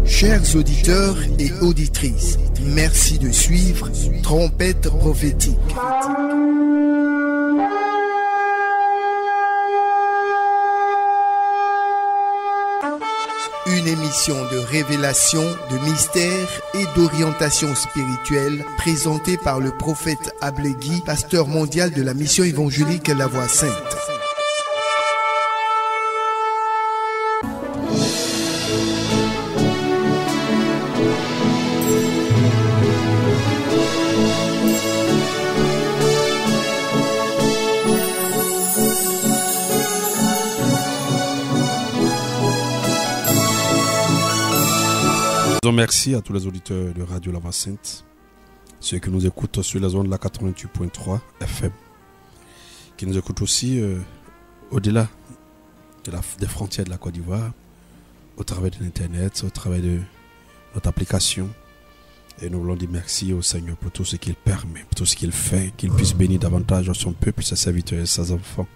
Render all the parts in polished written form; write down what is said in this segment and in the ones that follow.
Chers auditeurs et auditrices, merci de suivre Trompette prophétique. Une émission de révélation, de mystère et d'orientation spirituelle présentée par le prophète Ablegui, pasteur mondial de la mission évangélique La Voix Sainte. Merci à tous les auditeurs de Radio La Voix Sainte, ceux qui nous écoutent sur la zone de la 88.3 FM, qui nous écoutent aussi au-delà des frontières de la Côte d'Ivoire, au travers de l'Internet, au travers de notre application. Et nous voulons dire merci au Seigneur pour tout ce qu'il permet, pour tout ce qu'il fait, qu'il puisse bénir davantage son peuple, ses serviteurs et ses enfants.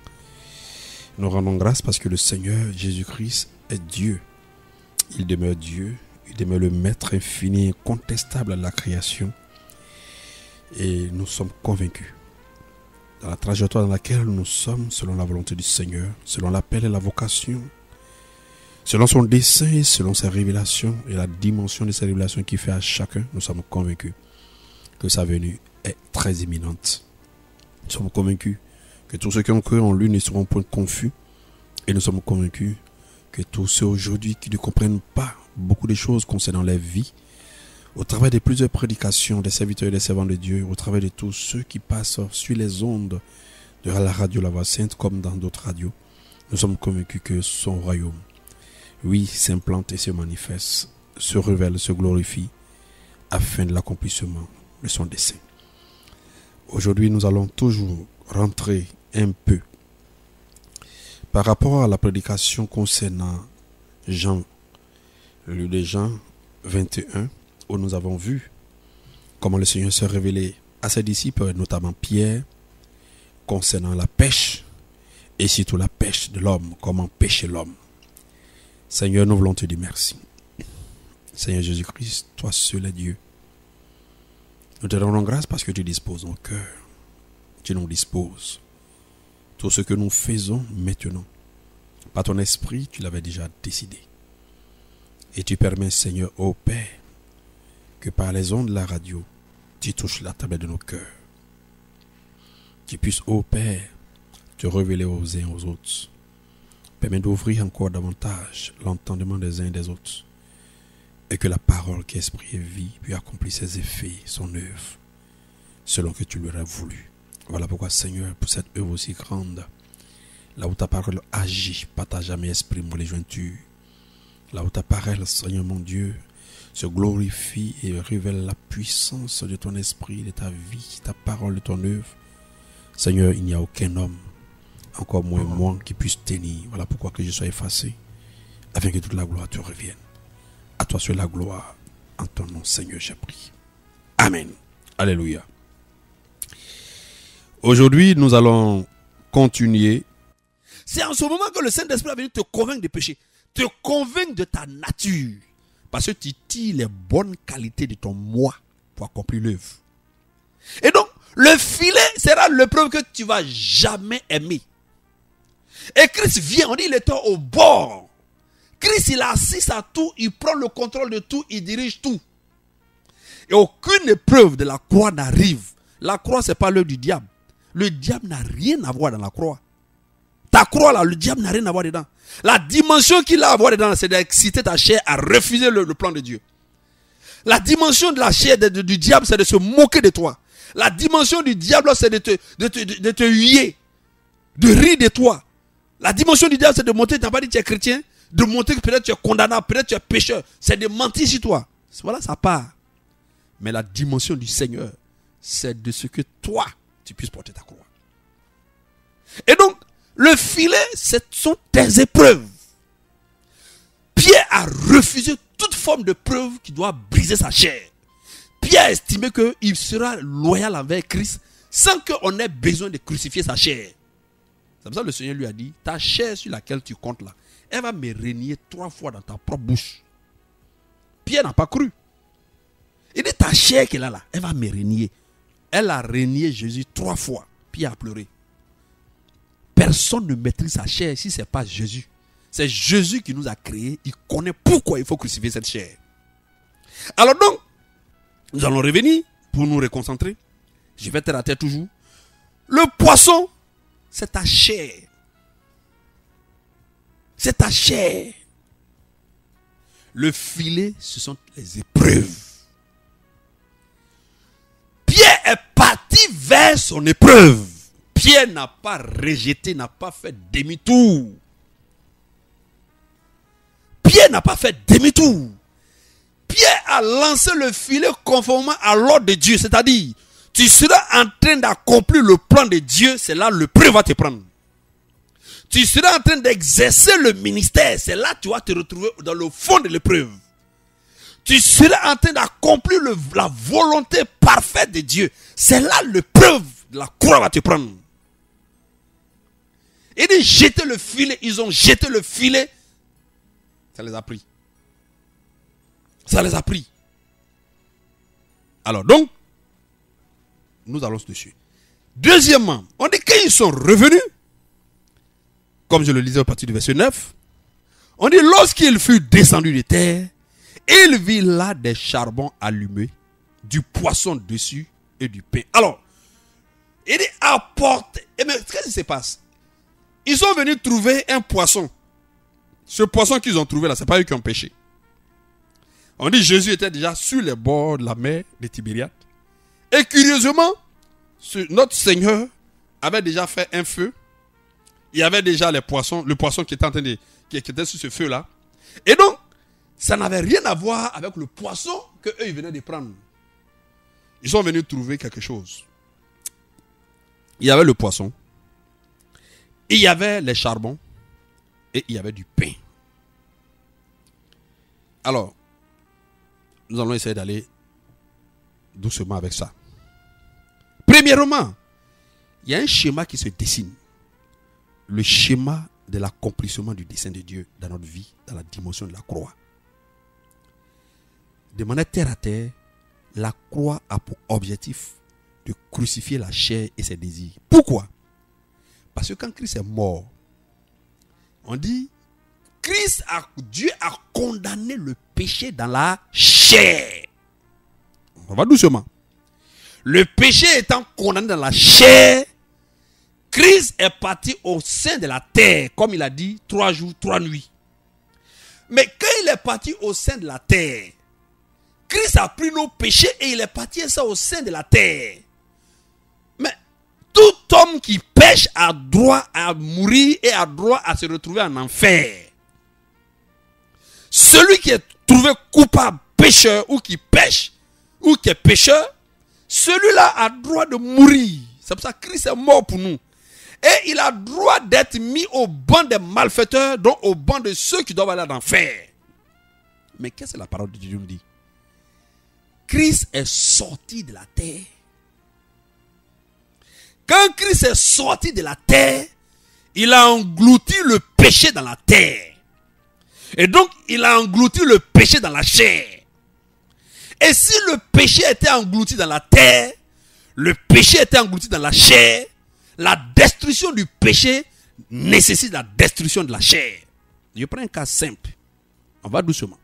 Nous rendons grâce parce que le Seigneur Jésus-Christ est Dieu. Il demeure Dieu. Il demeure le maître infini, incontestable de la création. Et nous sommes convaincus, dans la trajectoire dans laquelle nous sommes, selon la volonté du Seigneur, selon l'appel et la vocation, selon son dessein et selon ses révélations et la dimension de ces révélations qu'il fait à chacun, nous sommes convaincus que sa venue est très imminente. Nous sommes convaincus que tous ceux qui ont cru en lui ne seront point confus. Et nous sommes convaincus que tous ceux aujourd'hui qui ne comprennent pas beaucoup de choses concernant leur vie, au travers de plusieurs prédications des serviteurs et des servants de Dieu, au travers de tous ceux qui passent sur les ondes de la radio La Voix Sainte comme dans d'autres radios, nous sommes convaincus que son royaume, oui, s'implante et se manifeste, se révèle, se glorifie, afin de l'accomplissement de son dessein. Aujourd'hui, nous allons toujours rentrer un peu par rapport à la prédication concernant le livre de Jean 21, où nous avons vu comment le Seigneur s'est révélé à ses disciples, notamment Pierre, concernant la pêche, et surtout la pêche de l'homme, comment pêcher l'homme. Seigneur, nous voulons te dire merci. Seigneur Jésus-Christ, toi seul est Dieu. Nous te rendons grâce parce que tu disposes nos cœurs. Tu nous disposes. Tout ce que nous faisons maintenant, par ton esprit, tu l'avais déjà décidé. Et tu permets, Seigneur, ô Père, que par les ondes de la radio, tu touches la table de nos cœurs. Tu puisses, ô Père, te révéler aux uns aux autres. Permets d'ouvrir encore davantage l'entendement des uns et des autres. Et que la parole qui est esprit et vie puisse accomplir ses effets, son œuvre, selon que tu l'aurais voulu. Voilà pourquoi, Seigneur, pour cette œuvre aussi grande, là où ta parole agit, pas ta jamais esprit, moi les jointures. Là où ta parole, Seigneur mon Dieu, se glorifie et révèle la puissance de ton esprit, de ta vie, ta parole, de ton œuvre. Seigneur, il n'y a aucun homme, encore moins moi, qui puisse tenir. Voilà pourquoi que je sois effacé, afin que toute la gloire te revienne. À toi seul la gloire, en ton nom, Seigneur, j'ai prié. Amen. Alléluia. Aujourd'hui, nous allons continuer. C'est en ce moment que le Saint-Esprit va venir te convaincre de péché. Te convaincre de ta nature. Parce que tu tires les bonnes qualités de ton moi pour accomplir l'œuvre. Et donc, le filet sera l'épreuve que tu vas jamais aimer. Et Christ vient, on dit il était au bord. Christ, il assiste à tout, il prend le contrôle de tout, il dirige tout. Et aucune épreuve de la croix n'arrive. La croix, ce n'est pas l'œuvre du diable. Le diable n'a rien à voir dans la croix. Ta croix là, le diable n'a rien à voir dedans. La dimension qu'il a à voir dedans, c'est d'exciter ta chair à refuser le plan de Dieu. La dimension de la chair du diable, c'est de se moquer de toi. La dimension du diable, c'est de te huer, de rire de toi. La dimension du diable, c'est de montrer, tu n'as pas dit que tu es chrétien, de montrer que peut-être tu es condamnable, peut-être tu es pécheur. C'est de mentir sur toi. Voilà sa part. Mais la dimension du Seigneur, c'est de ce que toi, tu puisses porter ta croix. Et donc, le filet, ce sont tes épreuves. Pierre a refusé toute forme de preuve qui doit briser sa chair. Pierre a estimé qu'il sera loyal envers Christ sans qu'on ait besoin de crucifier sa chair. C'est pour ça que le Seigneur lui a dit, ta chair sur laquelle tu comptes là, elle va me régner 3 fois dans ta propre bouche. Pierre n'a pas cru. Il dit, ta chair qu'elle a là, elle va me renier. Elle a renié Jésus 3 fois. Pierre a pleuré. Personne ne maîtrise sa chair si ce n'est pas Jésus. C'est Jésus qui nous a créés. Il connaît pourquoi il faut crucifier cette chair. Alors donc, nous allons revenir pour nous reconcentrer. Je vais terre à terre toujours. Le poisson, c'est ta chair. C'est ta chair. Le filet, ce sont les épreuves. Pierre est parti vers son épreuve. Pierre n'a pas rejeté, n'a pas fait demi-tour. Pierre n'a pas fait demi-tour. Pierre a lancé le filet conformément à l'ordre de Dieu. C'est-à-dire, tu seras en train d'accomplir le plan de Dieu, c'est là le l'épreuve va te prendre. Tu seras en train d'exercer le ministère, c'est là que tu vas te retrouver dans le fond de l'épreuve. Tu seras en train d'accomplir la volonté parfaite de Dieu. C'est là l'épreuve de la croix va te prendre. Il dit jeter le filet, ils ont jeté le filet. Ça les a pris. Ça les a pris. Alors donc, nous allons dessus. Deuxièmement, on dit qu'ils sont revenus, comme je le lisais au partir du verset 9, on dit lorsqu'il fut descendu de terre, il vit là des charbons allumés, du poisson dessus et du pain. Alors, il dit apporte. Et mais qu'est-ce qui se passe? Ils sont venus trouver un poisson. Ce poisson qu'ils ont trouvé là, ce n'est pas eux qui ont pêché. On dit Jésus était déjà sur les bords de la mer de Tibériade. Et curieusement, notre Seigneur avait déjà fait un feu. Il y avait déjà les poissons, le poisson qui était en train de, qui était sur ce feu-là. Et donc, ça n'avait rien à voir avec le poisson qu'eux ils venaient de prendre. Ils sont venus trouver quelque chose. Il y avait le poisson, il y avait les charbons et il y avait du pain. Alors, nous allons essayer d'aller doucement avec ça. Premièrement, il y a un schéma qui se dessine. Le schéma de l'accomplissement du dessein de Dieu dans notre vie, dans la dimension de la croix. De manière terre à terre, la croix a pour objectif de crucifier la chair et ses désirs. Pourquoi? Parce que quand Christ est mort, on dit, Dieu a condamné le péché dans la chair. On va doucement. Le péché étant condamné dans la chair, Christ est parti au sein de la terre, comme il a dit, 3 jours, 3 nuits. Mais quand il est parti au sein de la terre, Christ a pris nos péchés et il est parti ça au sein de la terre. Mais tout homme qui pêche a droit à mourir et a droit à se retrouver en enfer. Celui qui est trouvé coupable, pécheur, ou qui pêche, ou qui est pécheur, celui-là a droit de mourir. C'est pour ça que Christ est mort pour nous. Et il a droit d'être mis au banc des malfaiteurs, donc au banc de ceux qui doivent aller en enfer. Mais qu'est-ce que la parole de Dieu nous dit? Christ est sorti de la terre. Quand Christ est sorti de la terre, il a englouti le péché dans la terre. Et donc, il a englouti le péché dans la chair. Et si le péché était englouti dans la terre, le péché était englouti dans la chair, la destruction du péché nécessite la destruction de la chair. Je prends un cas simple. On va doucement.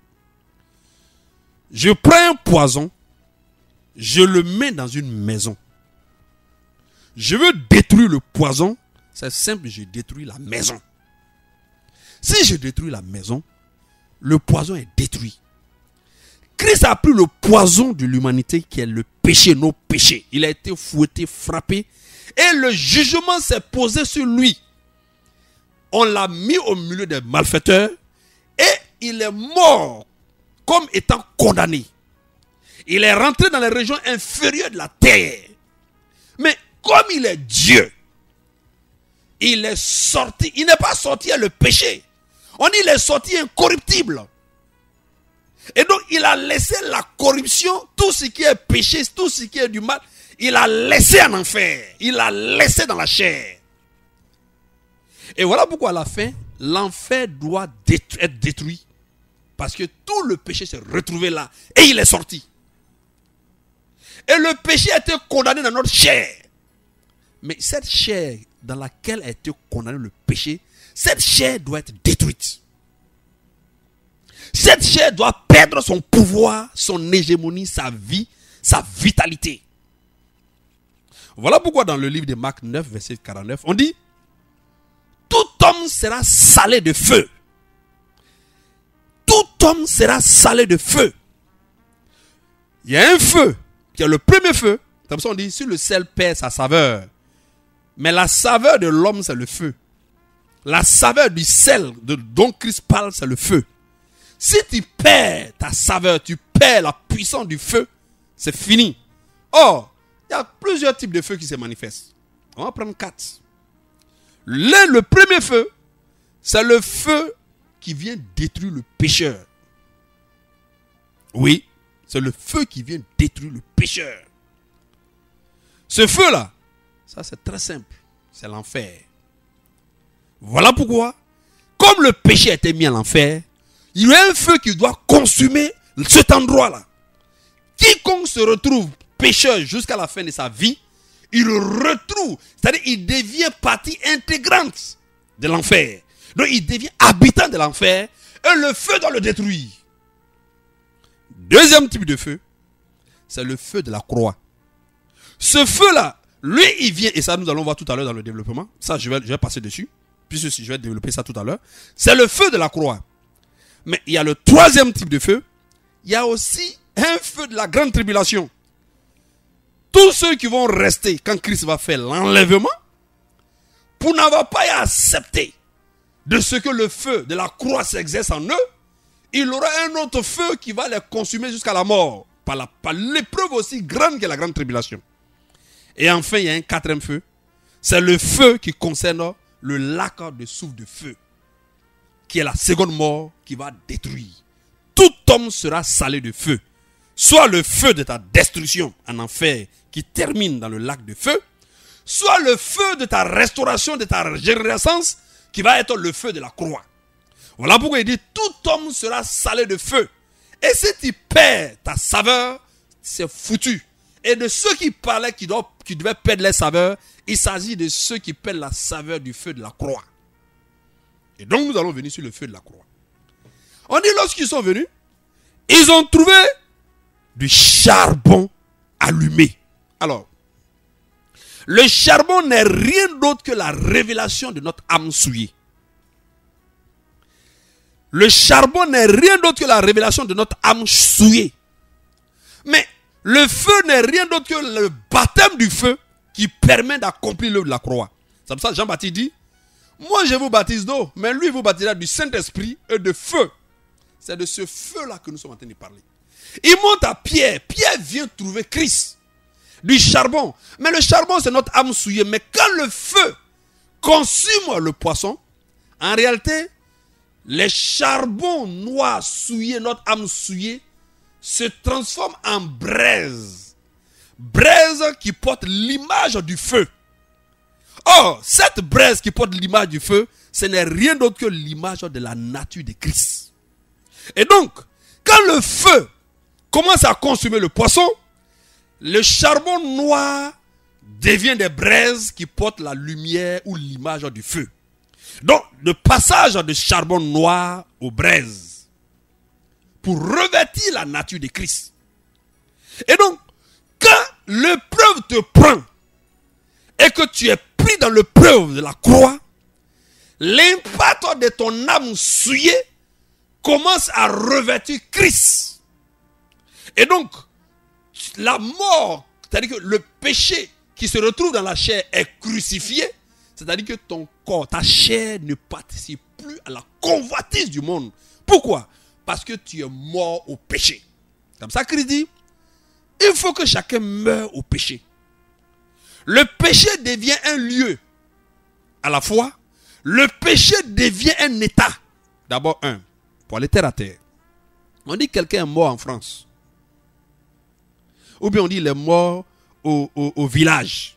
Je prends un poison, je le mets dans une maison. Je veux détruire le poison, c'est simple, je détruis la maison. Si je détruis la maison, le poison est détruit. Christ a pris le poison de l'humanité qui est le péché, nos péchés. Il a été fouetté, frappé et le jugement s'est posé sur lui. On l'a mis au milieu des malfaiteurs et il est mort comme étant condamné. Il est rentré dans les régions inférieures de la terre. Mais comme il est Dieu, il est sorti. Il n'est pas sorti à le péché. On dit qu'il est sorti incorruptible. Et donc il a laissé la corruption, tout ce qui est péché, tout ce qui est du mal, il a laissé en enfer. Il a laissé dans la chair. Et voilà pourquoi à la fin, l'enfer doit être détruit. Parce que tout le péché s'est retrouvé là. Et il est sorti. Et le péché a été condamné dans notre chair. Mais cette chair dans laquelle a été condamné le péché, cette chair doit être détruite. Cette chair doit perdre son pouvoir, son hégémonie, sa vie, sa vitalité. Voilà pourquoi dans le livre de Marc 9, verset 49, on dit: tout homme sera salé de feu. Tout homme sera salé de feu. Il y a un feu, qui est le premier feu. Comme ça on dit, si le sel perd sa saveur. Mais la saveur de l'homme, c'est le feu. La saveur du sel dont Christ parle, c'est le feu. Si tu perds ta saveur, tu perds la puissance du feu, c'est fini. Or, il y a plusieurs types de feux qui se manifestent. On va prendre 4. Le premier feu, c'est le feu qui vient détruire le pécheur. Oui, c'est le feu qui vient détruire le pécheur. Ce feu-là, ça c'est très simple, c'est l'enfer. Voilà pourquoi, comme le péché a été mis à l'enfer, il y a un feu qui doit consumer cet endroit-là. Quiconque se retrouve pécheur jusqu'à la fin de sa vie, il retrouve, c'est-à-dire il devient partie intégrante de l'enfer. Donc il devient habitant de l'enfer et le feu doit le détruire. Deuxième type de feu, c'est le feu de la croix. Ce feu-là, lui, il vient, et ça nous allons voir tout à l'heure dans le développement, ça je vais passer dessus, puisque je vais développer ça tout à l'heure, c'est le feu de la croix. Mais il y a le troisième type de feu, il y a aussi un feu de la grande tribulation. Tous ceux qui vont rester quand Christ va faire l'enlèvement, pour n'avoir pas accepté de ce que le feu de la croix s'exerce en eux, il aura un autre feu qui va les consumer jusqu'à la mort, par l'épreuve aussi grande que la grande tribulation. Et enfin, il y a un quatrième feu, c'est le feu qui concerne le lac de soufre de feu, qui est la seconde mort qui va détruire. Tout homme sera salé de feu. Soit le feu de ta destruction en enfer qui termine dans le lac de feu, soit le feu de ta restauration, de ta régénérescence qui va être le feu de la croix. Voilà pourquoi il dit tout homme sera salé de feu. Et si tu perds ta saveur, c'est foutu. Et de ceux qui parlaient qui devaient perdre leur saveur, il s'agit de ceux qui perdent la saveur du feu de la croix. Et donc nous allons venir sur le feu de la croix. On dit lorsqu'ils sont venus, ils ont trouvé du charbon allumé. Alors, le charbon n'est rien d'autre que la révélation de notre âme souillée. Le charbon n'est rien d'autre que la révélation de notre âme souillée. Mais le feu n'est rien d'autre que le baptême du feu qui permet d'accomplir l'œuvre de la croix. C'est pour ça que Jean-Baptiste dit: moi je vous baptise d'eau, mais lui vous baptisera du Saint-Esprit et de feu. C'est de ce feu-là que nous sommes en train de parler. Il monte à Pierre. Pierre vient trouver Christ. Du charbon. Mais le charbon, c'est notre âme souillée. Mais quand le feu consume le poisson, en réalité, les charbons noirs souillés, notre âme souillée, se transforment en braise. Braise qui porte l'image du feu. Or, cette braise qui porte l'image du feu, ce n'est rien d'autre que l'image de la nature de Christ. Et donc, quand le feu commence à consumer le poisson, le charbon noir devient des braises qui portent la lumière ou l'image du feu. Donc, le passage de charbon noir aux braises pour revêtir la nature de Christ. Et donc, quand l'épreuve te prend et que tu es pris dans l'épreuve de la croix, l'impact de ton âme souillée commence à revêtir Christ. Et donc, la mort, c'est-à-dire que le péché qui se retrouve dans la chair est crucifié, c'est-à-dire que ton corps, ta chair ne participe plus à la convoitise du monde. Pourquoi? Parce que tu es mort au péché. Comme ça, Christ dit, il faut que chacun meure au péché. Le péché devient un lieu à la fois. Le péché devient un état. D'abord, pour aller terre à terre. On dit que quelqu'un est mort en France. Ou bien on dit qu'il est mort au village.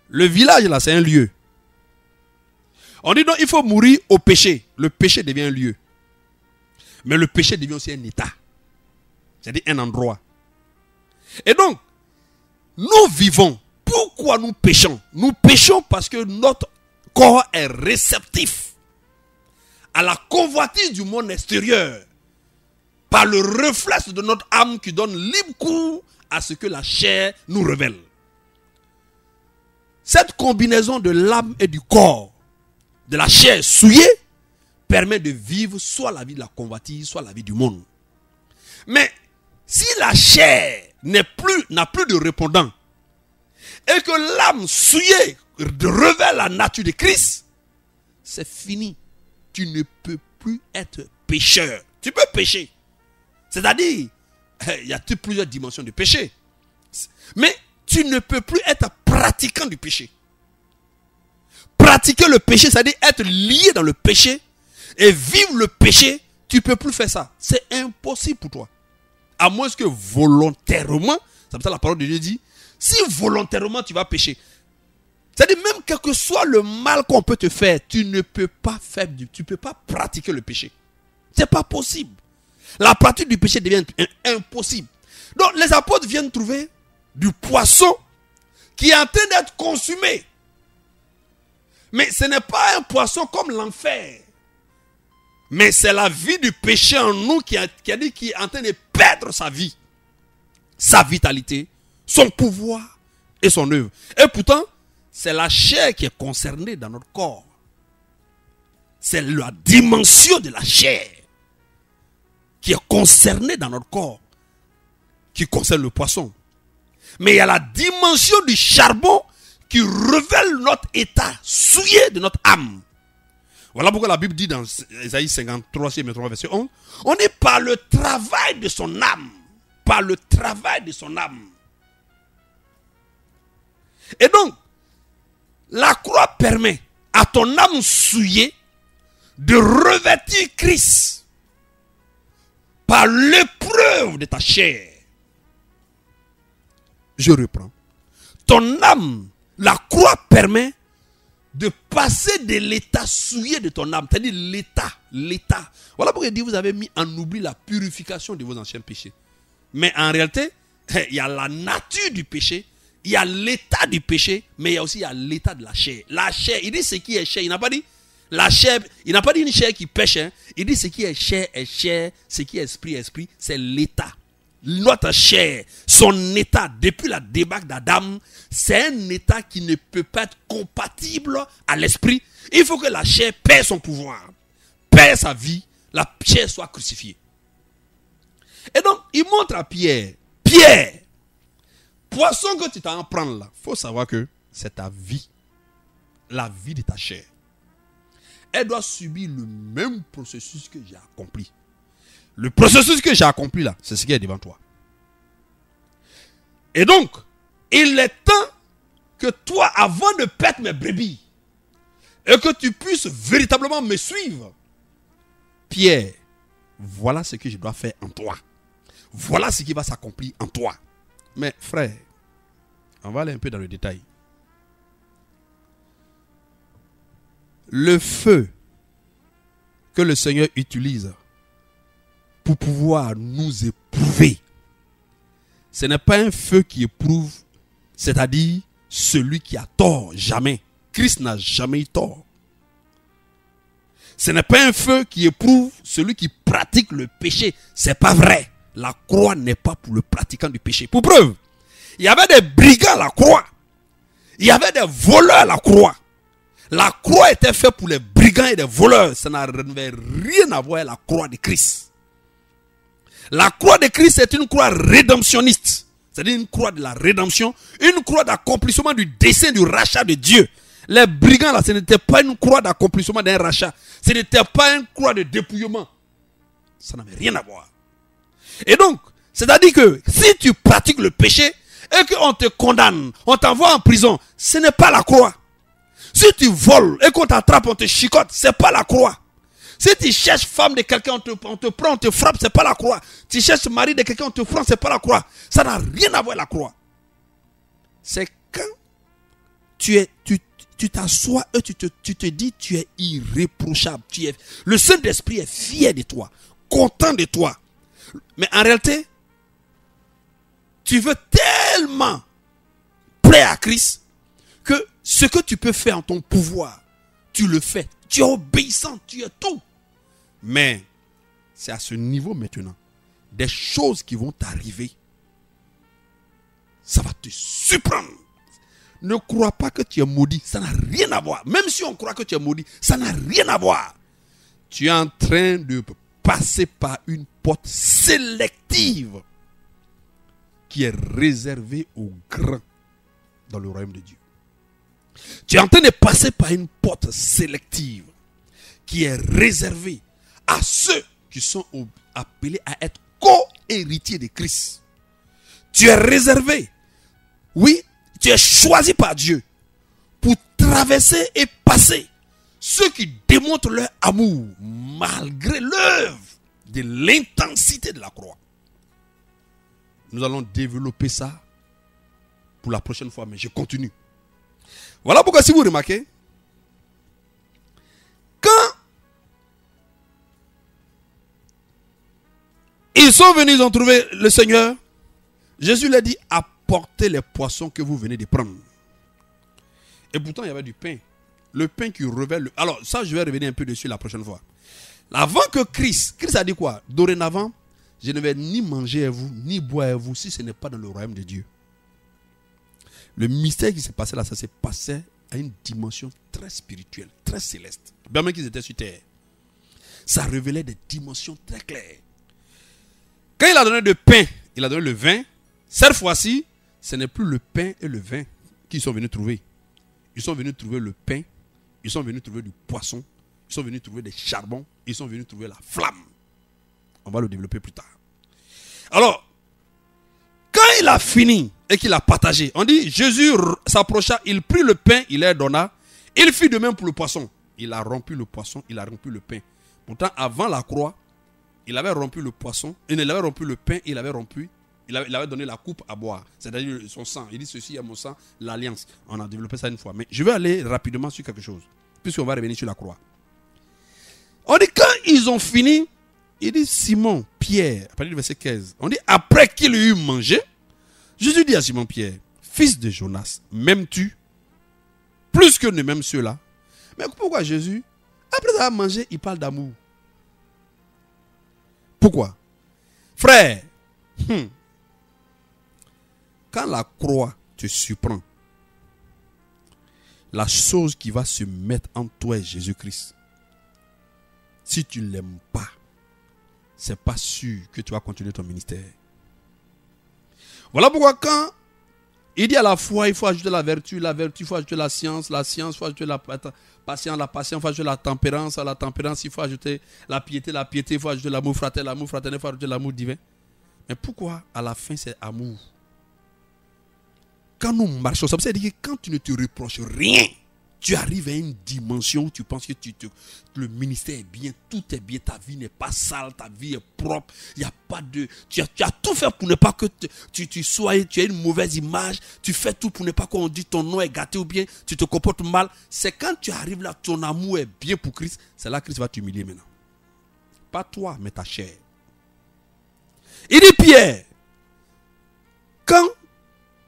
Le village là, c'est un lieu. On dit non, il faut mourir au péché. Le péché devient un lieu. Mais le péché devient aussi un état. C'est-à-dire un endroit. Et donc, nous vivons. Pourquoi nous péchons? Nous péchons parce que notre corps est réceptif à la convoitise du monde extérieur par le reflet de notre âme qui donne libre cours à ce que la chair nous révèle. Cette combinaison de l'âme et du corps, de la chair souillée, permet de vivre soit la vie de la convoitise, soit la vie du monde. Mais si la chair n'a plus de répondant et que l'âme souillée révèle la nature de Christ, c'est fini. Tu ne peux plus être pécheur. Tu peux pécher. C'est-à-dire, il y a plusieurs dimensions de péché. Mais tu ne peux plus être pratiquant du péché. Pratiquer le péché, c'est-à-dire être lié dans le péché et vivre le péché, tu ne peux plus faire ça. C'est impossible pour toi. À moins que volontairement, c'est comme ça la parole de Dieu dit, si volontairement tu vas pécher, c'est-à-dire même quel que soit le mal qu'on peut te faire, tu ne peux pas pratiquer le péché. C'est pas possible. La pratique du péché devient impossible. Donc les apôtres viennent trouver du poisson qui est en train d'être consumé. Mais ce n'est pas un poisson comme l'enfer. Mais c'est la vie du péché en nous qui est en train de perdre sa vie, sa vitalité, son pouvoir et son œuvre. Et pourtant, c'est la chair qui est concernée dans notre corps. C'est la dimension de la chair qui est concernée dans notre corps, qui concerne le poisson. Mais il y a la dimension du charbon qui révèle notre état souillé de notre âme. Voilà pourquoi la Bible dit dans Ésaïe 53, verset 11, on est par le travail de son âme. Par le travail de son âme. Et donc, la croix permet à ton âme souillée de revêtir Christ par l'épreuve de ta chair. Je reprends. Ton âme, la croix permet de passer de l'état souillé de ton âme, c'est-à-dire l'état. Voilà pourquoi il dit vous avez mis en oubli la purification de vos anciens péchés. Mais en réalité, il y a la nature du péché, il y a l'état du péché, mais il y a aussi l'état de la chair. La chair, il dit ce qui est chair, il n'a pas dit la chair, il n'a pas dit une chair qui pêche, hein. Il dit ce qui est chair, ce qui est esprit, c'est l'état. Notre chair, son état, depuis la débâcle d'Adam, c'est un état qui ne peut pas être compatible à l'esprit. Il faut que la chair perde son pouvoir, perde sa vie, la chair soit crucifiée. Et donc, il montre à Pierre, poisson que tu t'en prends là, il faut savoir que c'est ta vie, la vie de ta chair. Elle doit subir le même processus que j'ai accompli. Le processus que j'ai accompli là, c'est ce qui est devant toi. Et donc, il est temps que toi, avant de perdre mes brebis, et que tu puisses véritablement me suivre, Pierre, voilà ce que je dois faire en toi. Voilà ce qui va s'accomplir en toi. Mais frère, on va aller un peu dans le détail. Le feu que le Seigneur utilise pour pouvoir nous éprouver, ce n'est pas un feu qui éprouve, c'est-à-dire celui qui a tort, jamais. Christ n'a jamais eu tort. Ce n'est pas un feu qui éprouve celui qui pratique le péché. C'est pas vrai. La croix n'est pas pour le pratiquant du péché. Pour preuve, il y avait des brigands à la croix. Il y avait des voleurs à la croix. La croix était faite pour les brigands et les voleurs. Ça n'avait rien à voir avec la croix de Christ. La croix de Christ est une croix rédemptionniste. C'est-à-dire une croix de la rédemption. Une croix d'accomplissement du dessein du rachat de Dieu. Les brigands là, ce n'était pas une croix d'accomplissement d'un rachat. Ce n'était pas une croix de dépouillement. Ça n'avait rien à voir. Et donc, c'est-à-dire que si tu pratiques le péché et qu'on te condamne, on t'envoie en prison, ce n'est pas la croix. Si tu voles et qu'on t'attrape, on te chicote, ce n'est pas la croix. Si tu cherches femme de quelqu'un, on te prend, on te frappe, ce n'est pas la croix. Tu cherches mari de quelqu'un, on te prend, ce n'est pas la croix. Ça n'a rien à voir avec la croix. C'est quand tu t'assois et tu te dis tu es irréprochable. Le Saint-Esprit est fier de toi. content de toi. Mais en réalité, tu veux tellement près à Christ que ce que tu peux faire en ton pouvoir, tu le fais. Tu es obéissant, tu es tout. Mais c'est à ce niveau maintenant, des choses qui vont t'arriver, ça va te surprendre. Ne crois pas que tu es maudit, ça n'a rien à voir. Même si on croit que tu es maudit, ça n'a rien à voir. Tu es en train de passer par une porte sélective qui est réservée aux grands dans le royaume de Dieu. Tu es en train de passer par une porte sélective qui est réservée à ceux qui sont appelés à être co-héritiers de Christ. Tu es réservé, oui, tu es choisi par Dieu pour traverser et passer ceux qui démontrent leur amour malgré l'œuvre de l'intensité de la croix. Nous allons développer ça pour la prochaine fois, mais je continue. Voilà pourquoi, si vous remarquez, quand ils sont venus, ils ont trouvé le Seigneur, Jésus leur dit, apportez les poissons que vous venez de prendre. Et pourtant, il y avait du pain. Le pain qui révèle. Alors, ça, je vais revenir un peu dessus la prochaine fois. Avant que Christ a dit quoi? Dorénavant, je ne vais ni manger à vous, ni boire à vous, si ce n'est pas dans le royaume de Dieu. Le mystère qui s'est passé là, ça s'est passé à une dimension très spirituelle, très céleste. Bien même qu'ils étaient sur terre. Ça révélait des dimensions très claires. Quand il a donné le pain, il a donné le vin. Cette fois-ci, ce n'est plus le pain et le vin qu'ils sont venus trouver. Ils sont venus trouver le pain, ils sont venus trouver du poisson, ils sont venus trouver des charbons, ils sont venus trouver la flamme. On va le développer plus tard. Alors, quand il a fini et qu'il a partagé, on dit, Jésus s'approcha, il prit le pain, il leur donna, il fit de même pour le poisson. Il a rompu le poisson, il a rompu le pain. Pourtant, avant la croix, il avait rompu le poisson, il avait rompu le pain, il avait donné la coupe à boire, c'est-à-dire son sang. Il dit, ceci est mon sang, l'alliance. On a développé ça une fois. Mais je vais aller rapidement sur quelque chose, puisqu'on va revenir sur la croix. On dit, quand ils ont fini, il dit, Simon, Pierre, à partir du verset 15, on dit, après qu'il eut mangé, Jésus dit à Simon Pierre, fils de Jonas, m'aimes-tu plus que ne m'aiment ceux-là? Mais pourquoi Jésus, après avoir mangé, il parle d'amour? Pourquoi? Frère, quand la croix te surprend, la chose qui va se mettre en toi est Jésus-Christ. Si tu ne l'aimes pas, c'est pas sûr que tu vas continuer ton ministère. Voilà pourquoi quand il dit à la foi, il faut ajouter la vertu, il faut ajouter la science, il faut ajouter la patience, il faut ajouter la tempérance, il faut ajouter la piété, il faut ajouter l'amour fraternel, il faut ajouter l'amour divin. Mais pourquoi à la fin c'est amour? Quand nous marchons, ça veut dire que quand tu ne te reproches rien, tu arrives à une dimension où tu penses que le ministère est bien, tout est bien, ta vie n'est pas sale, ta vie est propre, il n'y a pas de... Tu as tout fait pour ne pas que tu aies une mauvaise image, tu fais tout pour ne pas qu'on dise ton nom est gâté ou bien tu te comportes mal. C'est quand tu arrives là, ton amour est bien pour Christ, c'est là que Christ va t'humilier maintenant. Pas toi, mais ta chair. Il dit Pierre, quand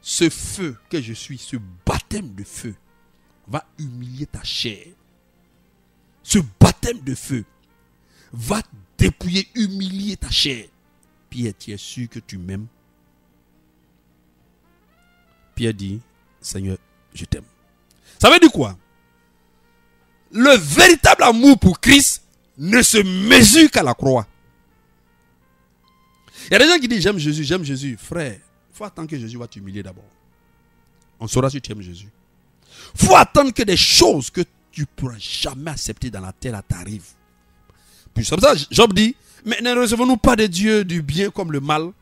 ce feu que je suis, ce baptême de feu, va humilier ta chair, ce baptême de feu va dépouiller, humilier ta chair, Pierre, tu es sûr que tu m'aimes? Pierre dit, Seigneur, je t'aime. Ça veut dire quoi? Le véritable amour pour Christ ne se mesure qu'à la croix. Il y a des gens qui disent, j'aime Jésus. Frère, il faut attendre que Jésus va t'humilier d'abord. On saura si tu aimes Jésus. Il faut attendre que des choses que tu ne pourras jamais accepter dans la terre t'arrivent. Puis comme ça, Job dit, mais ne recevons-nous pas de Dieu du bien comme le mal?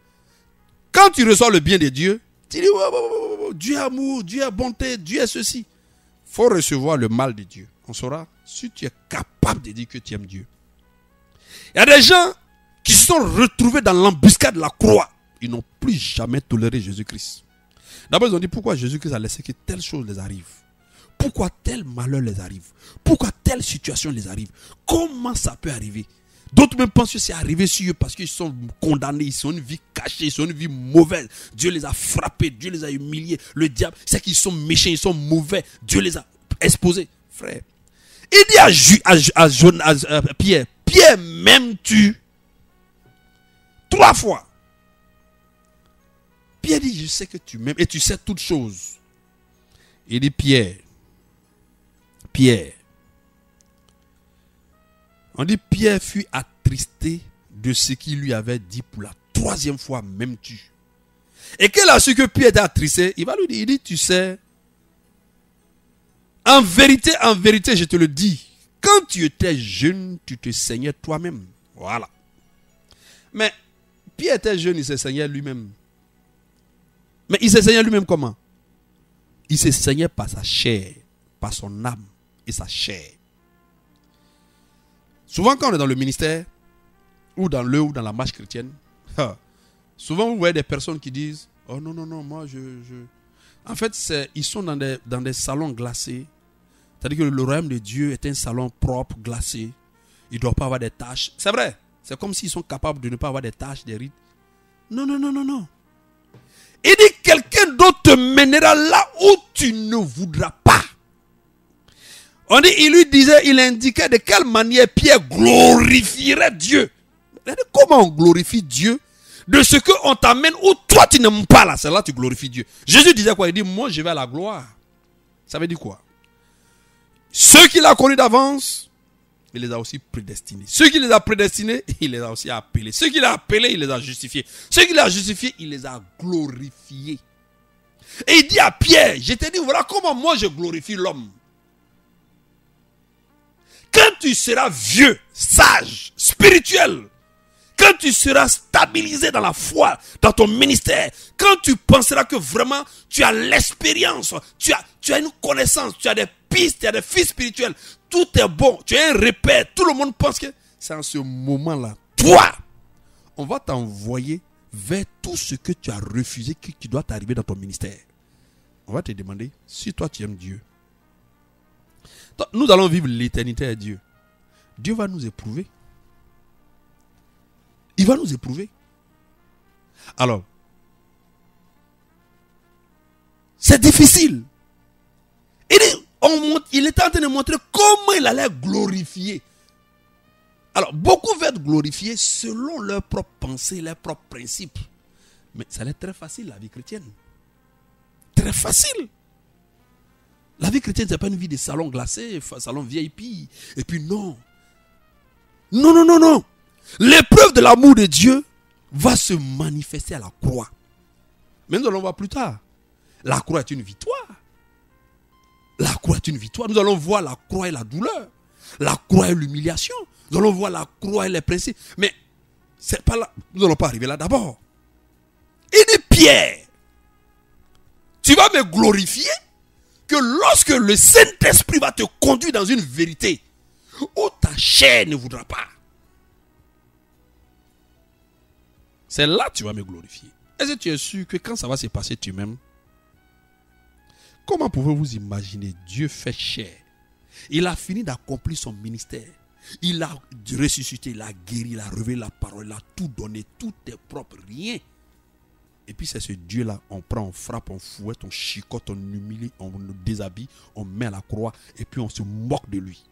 Quand tu reçois le bien de Dieu, tu dis, Dieu est amour, Dieu est bonté, Dieu est ceci. Il faut recevoir le mal de Dieu. On saura si tu es capable de dire que tu aimes Dieu. Il y a des gens qui se sont retrouvés dans l'embuscade de la croix. Ils n'ont plus jamais toléré Jésus-Christ. D'abord, ils ont dit, pourquoi Jésus-Christ a laissé que telle chose les arrive? Pourquoi tel malheur les arrive? Pourquoi telle situation les arrive? Comment ça peut arriver? D'autres même pensent que c'est arrivé sur eux parce qu'ils sont condamnés, ils ont une vie cachée, ils ont une vie mauvaise. Dieu les a frappés, Dieu les a humiliés. Le diable, c'est qu'ils sont méchants, ils sont mauvais. Dieu les a exposés. Frère, il dit à Pierre, Pierre, m'aimes-tu? 3 fois. Pierre dit, je sais que tu m'aimes et tu sais toutes choses. Il dit, Pierre, on dit Pierre fut attristé de ce qu'il lui avait dit pour la 3e fois, m'aimes-tu? Et qu'il a su que Pierre était attristé, il va lui dire, il dit, tu sais, en vérité, je te le dis, quand tu étais jeune, tu te saignais toi-même. Voilà. Mais Pierre était jeune, il se saignait lui-même. Mais il se saignait lui-même comment? Il se saignait par sa chair, par son âme et sa chair. Souvent quand on est dans le ministère, ou dans la marche chrétienne, souvent vous voyez des personnes qui disent, oh non, moi En fait, ils sont dans des salons glacés. C'est-à-dire que le royaume de Dieu est un salon propre, glacé. Il ne doit pas avoir des taches. C'est vrai. C'est comme s'ils sont capables de ne pas avoir des taches, des rides. Non. Il dit, quelqu'un d'autre te mènera là où tu ne voudras pas. On dit, il indiquait de quelle manière Pierre glorifierait Dieu. Comment on glorifie Dieu? De ce qu'on t'amène où toi tu n'aimes pas là, c'est là que tu glorifies Dieu. Jésus disait quoi? Il dit, moi je vais à la gloire. Ça veut dire quoi? Ceux qu'il a connus d'avance, il les a aussi prédestinés. Ceux qu'il les a prédestinés, il les a aussi appelés. Ceux qu'il a appelés, il les a justifiés. Ceux qu'il a justifiés, il les a glorifiés. Et il dit à Pierre, je t'ai dit, voilà comment moi je glorifie l'homme. Quand tu seras vieux, sage, spirituel, quand tu seras stabilisé dans la foi, dans ton ministère, quand tu penseras que vraiment tu as l'expérience, tu as une connaissance, tu as des pistes, tu as des fils spirituels, tout est bon, tu as un repère, tout le monde pense que c'est en ce moment-là, toi, on va t'envoyer vers tout ce que tu as refusé qui doit t'arriver dans ton ministère. On va te demander si toi tu aimes Dieu. Nous allons vivre l'éternité à Dieu. Dieu va nous éprouver. Il va nous éprouver. Alors, c'est difficile. Il était en train de montrer comment il allait glorifier. Alors, beaucoup veulent être glorifiés selon leurs propres pensées, leurs propres principes. Mais ça allait être très facile, la vie chrétienne. Très facile. La vie chrétienne, ce n'est pas une vie de salon glacé, salon VIP. Et puis non. Non. L'épreuve de l'amour de Dieu va se manifester à la croix. Mais nous allons voir plus tard. La croix est une victoire. La croix est une victoire. Nous allons voir la croix et la douleur. La croix et l'humiliation. Nous allons voir la croix et les principes. Mais c'est pas là. Nous n'allons pas arriver là d'abord. Il dit, Pierre, tu vas me glorifier que lorsque le Saint-Esprit va te conduire dans une vérité où ta chair ne voudra pas. C'est là que tu vas me glorifier. Est-ce que tu es sûr que quand ça va se passer, tu m'aimes? Comment pouvez-vous imaginer Dieu fait chair? Il a fini d'accomplir son ministère. Il a ressuscité, il a guéri, il a révélé la parole, il a tout donné, tout est propre, rien. Et puis c'est ce Dieu-là, on prend, on frappe, on fouette, on chicote, on humilie, on nous déshabille, on met à la croix et puis on se moque de lui.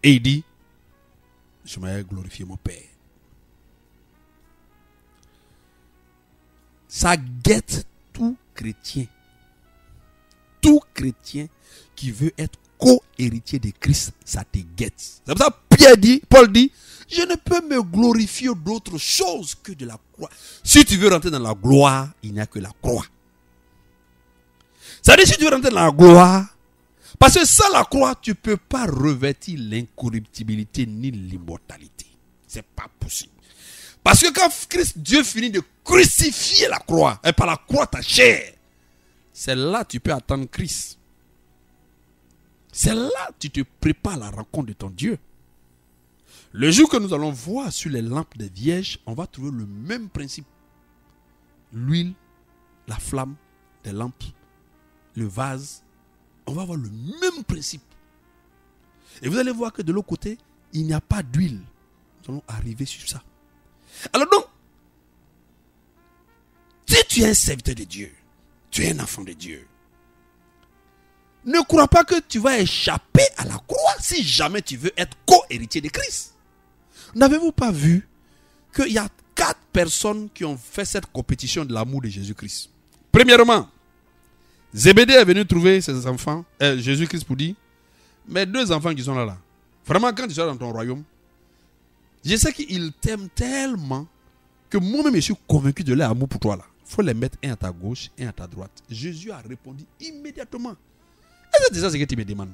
Et il dit, je vais glorifier mon Père. Ça guette tout chrétien. Tout chrétien qui veut être co-héritier de Christ, ça te guette. C'est pour ça que Paul dit, je ne peux me glorifier d'autre chose que de la croix. Si tu veux rentrer dans la gloire, il n'y a que la croix. Ça veut dire si tu veux rentrer dans la gloire, parce que sans la croix, tu ne peux pas revêtir l'incorruptibilité ni l'immortalité. Ce n'est pas possible. Parce que quand Dieu finit de crucifier la croix, et par la croix ta chair, c'est là que tu peux attendre Christ. C'est là que tu te prépares à la rencontre de ton Dieu. Le jour que nous allons voir sur les lampes des vierges, on va trouver le même principe. L'huile, la flamme des lampes, le vase, on va avoir le même principe. Et vous allez voir que de l'autre côté, il n'y a pas d'huile. Nous allons arriver sur ça. Alors donc, si tu es un serviteur de Dieu, tu es un enfant de Dieu, ne crois pas que tu vas échapper à la croix si jamais tu veux être co-héritier de Christ. N'avez-vous pas vu qu'il y a 4 personnes qui ont fait cette compétition de l'amour de Jésus-Christ? Premièrement, Zébédée est venu trouver ses enfants, Jésus-Christ pour dire, mes 2 enfants qui sont là, vraiment quand tu seras dans ton royaume, je sais qu'ils t'aiment tellement que moi-même je suis convaincu de leur amour pour toi là. Il faut les mettre un à ta gauche, un à ta droite. Jésus a répondu immédiatement. Est-ce que c'est ça ce que tu me demandes?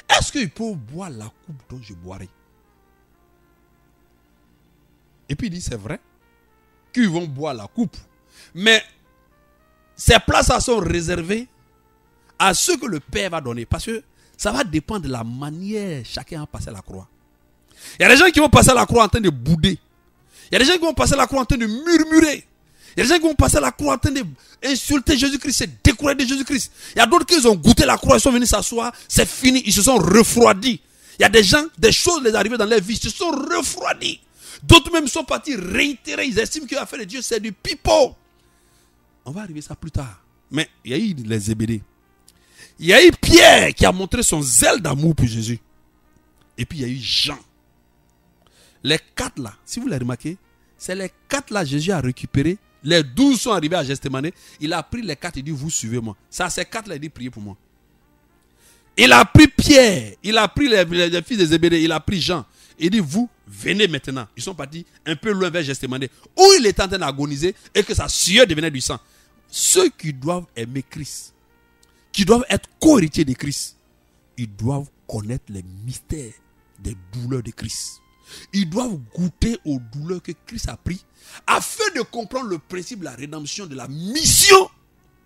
Est-ce qu'ils peuvent boire la coupe dont je boirai? Et puis il dit c'est vrai qu'ils vont boire la coupe. Mais ces places sont réservées à ceux que le Père va donner. Parce que ça va dépendre de la manière chacun a passé la croix. Il y a des gens qui vont passer la croix en train de bouder. Il y a des gens qui vont passer la croix en train de murmurer. Il y a des gens qui vont passer la croix en train d'insulter Jésus-Christ, se décourager de Jésus-Christ. Il y a d'autres qui ont goûté la croix, ils sont venus s'asseoir, c'est fini, ils se sont refroidis. Il y a des gens, des choses les arrivées dans leur vie, ils se sont refroidis. D'autres même sont partis réitérer, ils estiment que l'affaire de Dieu c'est du pipeau. On va arriver à ça plus tard. Mais il y a eu les Zébédée. Il y a eu Pierre qui a montré son zèle d'amour pour Jésus. Et puis il y a eu Jean. Les 4 là, si vous les remarquez, c'est les 4 là Jésus a récupéré. Les 12 sont arrivés à Gethsémane. Il a pris les 4 et dit vous suivez-moi. Ça, ces 4 là, il dit priez pour moi. Il a pris Pierre, il a pris les fils de Zébédée, il a pris Jean. Il dit vous venez maintenant. Ils sont partis un peu loin vers Gethsémane où il était en train d'agoniser et que sa sueur devenait du sang. Ceux qui doivent aimer Christ, qui doivent être co-héritiers de Christ, ils doivent connaître les mystères des douleurs de Christ. Ils doivent goûter aux douleurs que Christ a pris afin de comprendre le principe de la rédemption, de la mission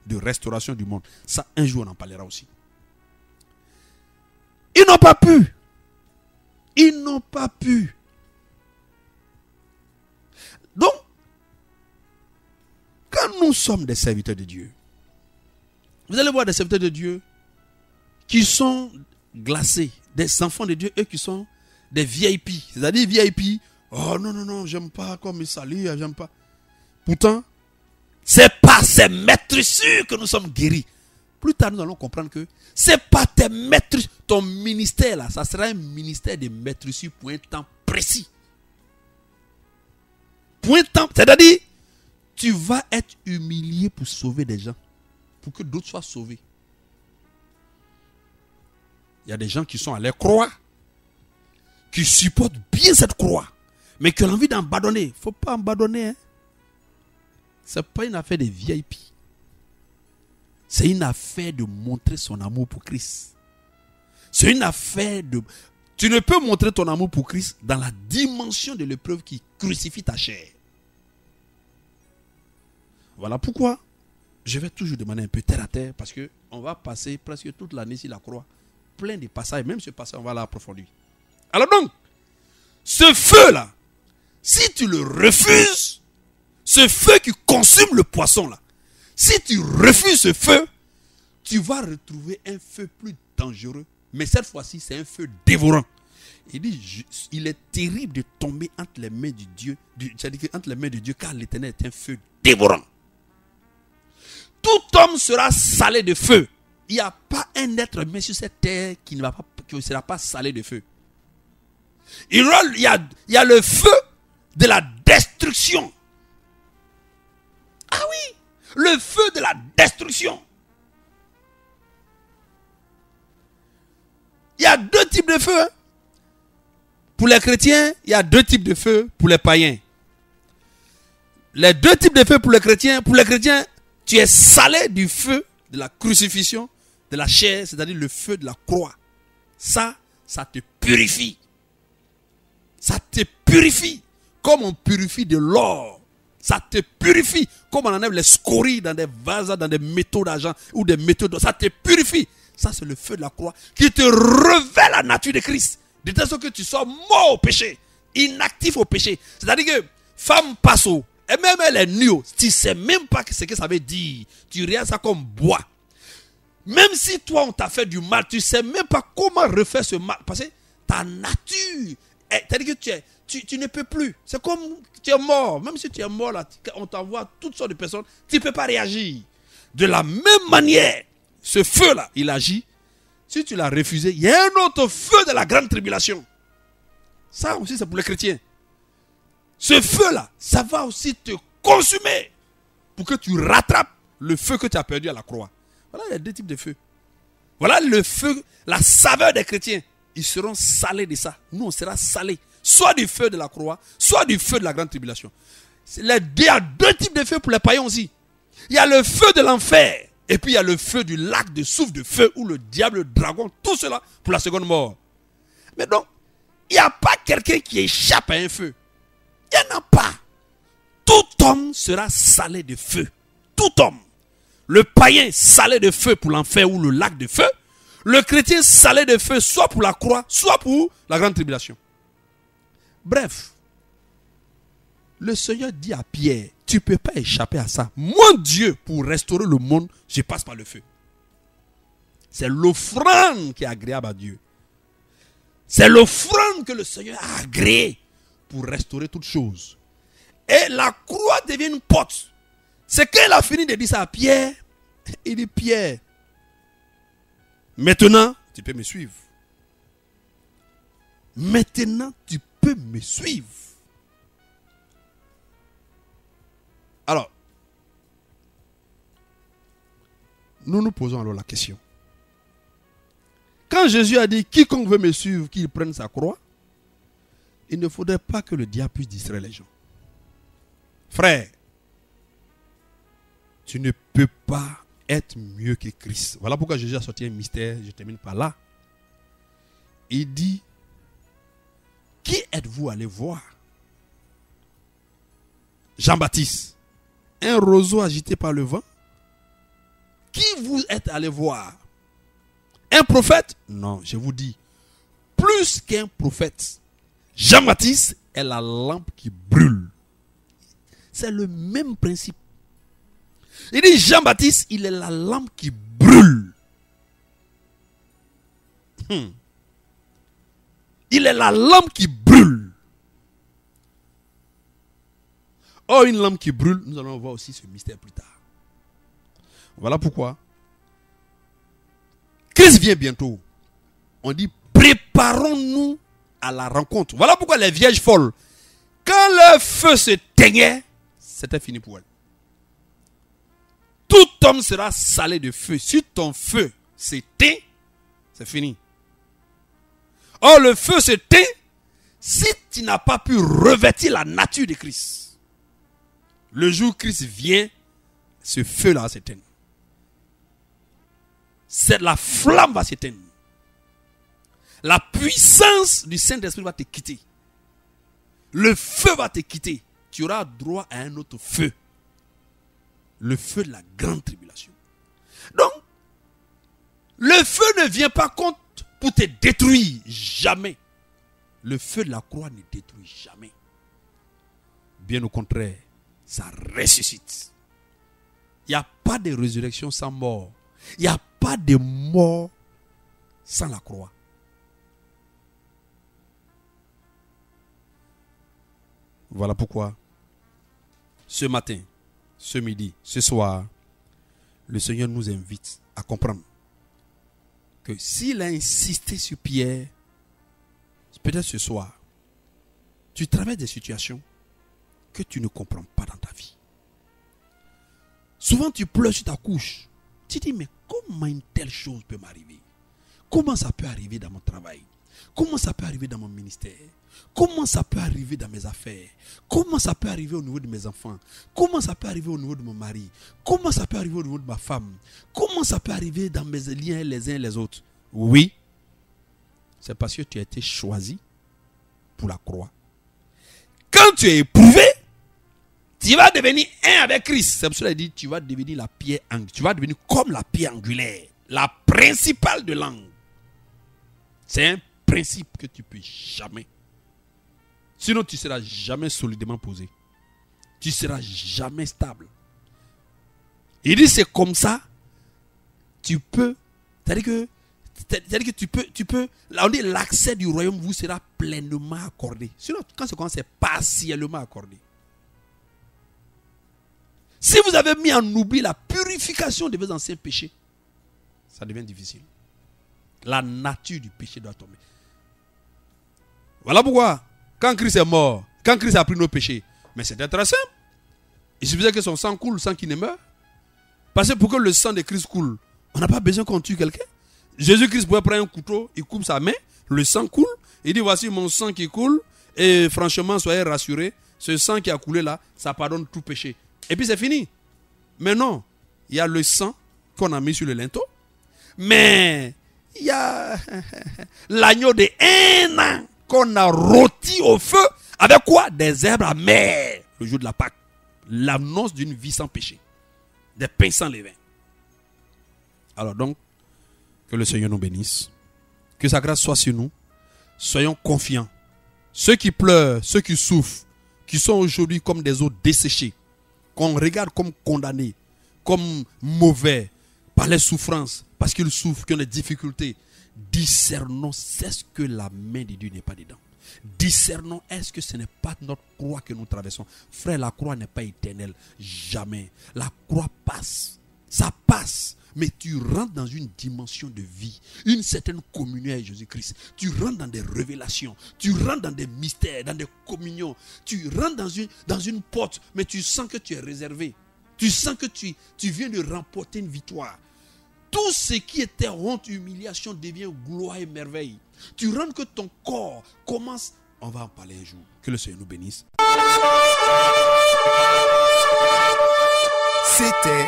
de restauration du monde. Ça, un jour, on en parlera aussi. Ils n'ont pas pu. Ils n'ont pas pu. Donc, quand nous sommes des serviteurs de Dieu, vous allez voir des serviteurs de Dieu qui sont glacés, des enfants de Dieu, eux qui sont des VIP. C'est-à-dire VIP, oh non, j'aime pas comme il salue, j'aime pas. Pourtant, c'est par ces maîtresses que nous sommes guéris. Plus tard, nous allons comprendre que c'est pas tes maîtresses, ton ministère là, ça sera un ministère de maîtresses pour un temps précis. Pour un temps, c'est-à-dire, tu vas être humilié pour sauver des gens, pour que d'autres soient sauvés. Il y a des gens qui sont à la croix, qui supportent bien cette croix, mais qui ont envie d'abandonner. Il ne faut pas abandonner. Ce n'est pas une affaire de VIP. C'est une affaire de montrer son amour pour Christ. C'est une affaire de... Tu ne peux montrer ton amour pour Christ dans la dimension de l'épreuve qui crucifie ta chair. Voilà pourquoi je vais toujours demander un peu terre à terre, parce qu'on va passer presque toute l'année sur la croix. Plein de passages, même ce passage, on va l'approfondir. Alors donc, ce feu-là, si tu le refuses, ce feu qui consume le poisson là, si tu refuses ce feu, tu vas retrouver un feu plus dangereux. Mais cette fois-ci, c'est un feu dévorant. Il dit, il est terrible de tomber entre les mains de Dieu, entre les mains de Dieu, car l'Éternel est un feu dévorant. Tout homme sera salé de feu. Il n'y a pas un être humain sur cette terre qui ne sera pas salé de feu. Il y a le feu de la destruction. Ah oui, le feu de la destruction. Il y a 2 types de feu. Hein. Pour les chrétiens, il y a 2 types de feu pour les païens. Les 2 types de feu pour les chrétiens, tu es salé du feu de la crucifixion, de la chair, c'est-à-dire le feu de la croix. Ça te purifie. Ça te purifie. Comme on purifie de l'or. Ça te purifie. Comme on enlève les scories dans des vases, dans des métaux d'argent ou des métaux d'or. Ça te purifie. Ça, c'est le feu de la croix qui te révèle la nature de Christ. De telle sorte que tu sois mort au péché. Inactif au péché. C'est-à-dire que femme passe au. Et même elle est nue. Tu ne sais même pas ce que ça veut dire. Tu regardes ça comme bois. Même si toi, on t'a fait du mal, tu ne sais même pas comment refaire ce mal. Parce que ta nature, c'est-à-dire que tu ne peux plus. C'est comme tu es mort. Même si tu es mort, là, on t'envoie toutes sortes de personnes, tu ne peux pas réagir. De la même manière, ce feu-là, il agit. Si tu l'as refusé, il y a un autre feu de la grande tribulation. Ça aussi, c'est pour les chrétiens. Ce feu-là, ça va aussi te consumer pour que tu rattrapes le feu que tu as perdu à la croix. Voilà les deux types de feux. Voilà le feu, la saveur des chrétiens. Ils seront salés de ça. Nous, on sera salés. Soit du feu de la croix, soit du feu de la grande tribulation. Il y a deux types de feux pour les païens aussi. Il y a le feu de l'enfer. Et puis il y a le feu du lac de soufre de feu où le diable, le dragon, tout cela pour la seconde mort. Mais donc, il n'y a pas quelqu'un qui échappe à un feu. Il n'y en a pas. Tout homme sera salé de feu. Tout homme. Le païen salé de feu pour l'enfer ou le lac de feu. Le chrétien salé de feu soit pour la croix, soit pour la grande tribulation. Bref. Le Seigneur dit à Pierre, tu ne peux pas échapper à ça. Moi, Dieu, pour restaurer le monde, je passe par le feu. C'est l'offrande qui est agréable à Dieu. C'est l'offrande que le Seigneur a agréée pour restaurer toutes choses. Et la croix devient une porte. C'est quand il a fini de dire ça à Pierre, il dit Pierre, maintenant, tu peux me suivre. Maintenant, tu peux me suivre. Alors, nous nous posons alors la question. Quand Jésus a dit, quiconque veut me suivre, qu'il prenne sa croix, il ne faudrait pas que le diable puisse distraire les gens. Frère, tu ne peux pas être mieux que Christ. Voilà pourquoi Jésus a sorti un mystère, je termine par là. Il dit, qui êtes-vous allé voir? Jean-Baptiste, un roseau agité par le vent. Qui vous êtes allé voir? Un prophète? Non, je vous dis, plus qu'un prophète. Jean-Baptiste est la lampe qui brûle. C'est le même principe. Il dit Jean-Baptiste, il est la lampe qui brûle. Il est la lampe qui brûle. Oh, une lampe qui brûle, nous allons voir aussi ce mystère plus tard. Voilà pourquoi Christ vient bientôt. On dit préparons-nous à la rencontre. Voilà pourquoi les vierges folles, quand leur feu se teignait, c'était fini pour elles. Tout homme sera salé de feu. Si ton feu s'éteint, c'est fini. Or, le feu s'éteint si tu n'as pas pu revêtir la nature de Christ. Le jour où Christ vient, ce feu-là va s'éteindre. La flamme va s'éteindre. La puissance du Saint-Esprit va te quitter. Le feu va te quitter. Tu auras droit à un autre feu. Le feu de la grande tribulation. Donc, le feu ne vient pas contre pour te détruire. Jamais. Le feu de la croix ne détruit jamais. Bien au contraire, ça ressuscite. Il n'y a pas de résurrection sans mort. Il n'y a pas de mort sans la croix. Voilà pourquoi, ce matin, ce midi, ce soir, le Seigneur nous invite à comprendre que s'il a insisté sur Pierre, peut-être ce soir, tu traverses des situations que tu ne comprends pas dans ta vie. Souvent, tu pleures sur ta couche. Tu dis, mais comment une telle chose peut m'arriver? Comment ça peut arriver dans mon travail? Comment ça peut arriver dans mon ministère? Comment ça peut arriver dans mes affaires? Comment ça peut arriver au niveau de mes enfants? Comment ça peut arriver au niveau de mon mari? Comment ça peut arriver au niveau de ma femme? Comment ça peut arriver dans mes liens les uns et les autres? Oui, c'est parce que tu as été choisi pour la croix. Quand tu es éprouvé, tu vas devenir un avec Christ. C'est pour cela qu'il dit, tu vas devenir la pierre angulaire. Tu vas devenir comme la pierre angulaire, la principale de l'angle. C'est un principe que tu ne peux jamais. Sinon, tu ne seras jamais solidement posé. Tu ne seras jamais stable. Il dit, c'est comme ça. tu peux, c'est-à-dire que tu peux, là on dit l'accès du royaume vous sera pleinement accordé. Sinon, quand c'est comment, c'est partiellement accordé. Si vous avez mis en oubli la purification de vos anciens péchés, ça devient difficile. La nature du péché doit tomber. Voilà pourquoi, quand Christ est mort, quand Christ a pris nos péchés, mais c'était très simple. Il suffisait que son sang coule sans qu'il ne meure. Parce que pour que le sang de Christ coule, on n'a pas besoin qu'on tue quelqu'un. Jésus-Christ pouvait prendre un couteau, il coupe sa main, le sang coule. Il dit voici mon sang qui coule. Et franchement, soyez rassurés, ce sang qui a coulé là, ça pardonne tout péché. Et puis c'est fini. Mais non, il y a le sang qu'on a mis sur le linteau. Mais il y a l'agneau de 1 an qu'on a rôti au feu. Avec quoi? Des herbes amères. Le jour de la Pâque. L'annonce d'une vie sans péché. Des pains sans levain. Alors donc, que le Seigneur nous bénisse. Que sa grâce soit sur nous. Soyons confiants. Ceux qui pleurent, ceux qui souffrent, qui sont aujourd'hui comme des eaux desséchées, qu'on regarde comme condamnés, comme mauvais, par les souffrances, parce qu'ils souffrent, qu'ils ont des difficultés. Discernons, est-ce que la main de Dieu n'est pas dedans? Discernons, est-ce que ce n'est pas notre croix que nous traversons? Frère, la croix n'est pas éternelle. Jamais. La croix passe. Ça passe. Mais tu rentres dans une dimension de vie, une certaine communion avec Jésus-Christ. Tu rentres dans des révélations, tu rentres dans des mystères, dans des communions. Tu rentres dans une porte, mais tu sens que tu es réservé. Tu sens que tu viens de remporter une victoire. Tout ce qui était honte, humiliation devient gloire et merveille. Tu rentres que ton corps commence. On va en parler un jour. Que le Seigneur nous bénisse. C'était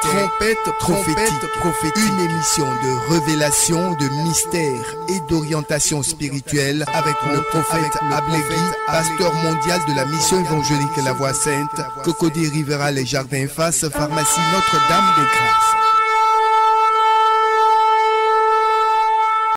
Trompette prophétique, une émission de révélation, de mystère et d'orientation spirituelle avec le prophète Ablégui, pasteur mondial de la mission évangélique La Voix Sainte, Cocody Rivera, les Jardins Face, pharmacie Notre-Dame de Grâce.